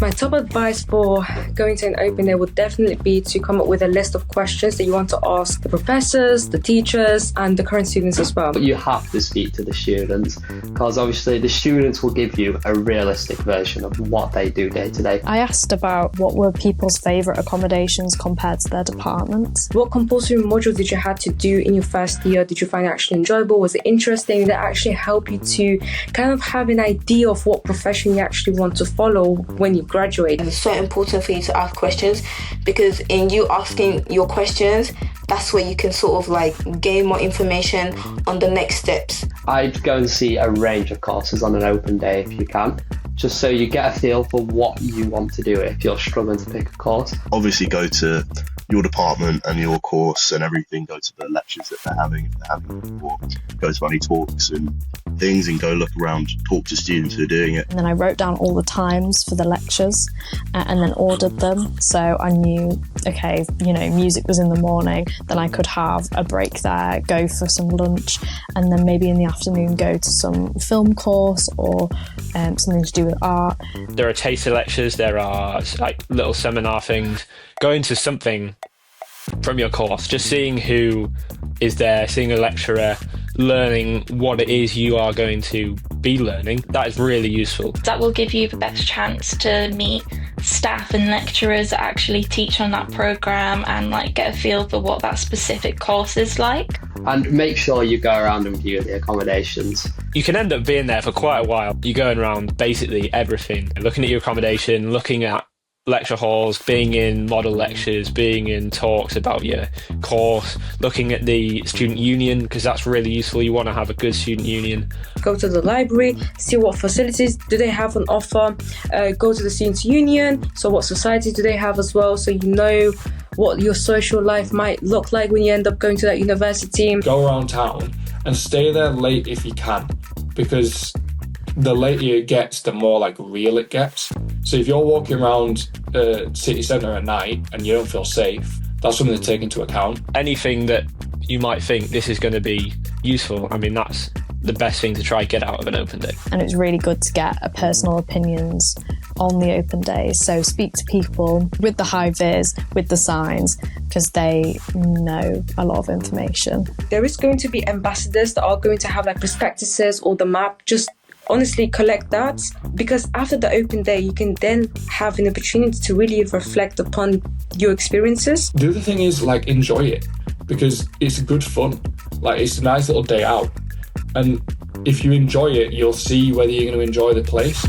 My top advice for going to an open day would definitely be to come up with a list of questions that you want to ask the professors, the teachers, and the current students as well. But you have to speak to the students, because obviously the students will give you a realistic version of what they do day to day. I asked about what were people's favourite accommodations compared to their departments. What compulsory module did you have to do in your first year? Did you find it actually enjoyable? Was it interesting? Did it actually help you to kind of have an idea of what profession you actually want to follow when you graduate? It's so important for you to ask questions, because in you asking your questions, that's where you can sort of like gain more information on the next steps. I'd go and see a range of courses on an open day if you can, just so you get a feel for what you want to do if you're struggling to pick a course. Obviously go to your department and your course and everything, go to the lectures that they're having, if they're having them, or go to any talks and things and go look around, talk to students who are doing it. And then I wrote down all the times for the lectures and then ordered them. So I knew, okay, music was in the morning, then I could have a break there, go for some lunch, and then maybe in the afternoon go to some film course or something to do with art. There are taster lectures, there are like little seminar things. Going to something from your course, just seeing who is there, seeing a lecturer, learning what it is you are going to be learning, that is really useful. That will give you the best chance to meet staff and lecturers that actually teach on that programme and like get a feel for what that specific course is like. And make sure you go around and view the accommodations. You can end up being there for quite a while. You're going around basically everything, looking at your accommodation, looking at lecture halls, being in model lectures, being in talks about your course, looking at the student union, because that's really useful. You want to have a good student union. Go to the library, see what facilities do they have on offer. Go to the students union, so what society do they have as well, so you know what your social life might look like when you end up going to that university. Go around town and stay there late if you can, because the later it gets, the more like real it gets. So if you're walking around city centre at night and you don't feel safe, that's something to take into account. Anything that you might think this is going to be useful, I mean, that's the best thing to try get out of an open day. And it's really good to get a personal opinions on the open day. So speak to people with the high vis, with the signs, because they know a lot of information. There is going to be ambassadors that are going to have like prospectuses or the map. Just honestly collect that, because after the open day you can then have an opportunity to really reflect upon your experiences. The other thing is like enjoy it, because it's good fun. Like it's a nice little day out, and if you enjoy it you'll see whether you're going to enjoy the place.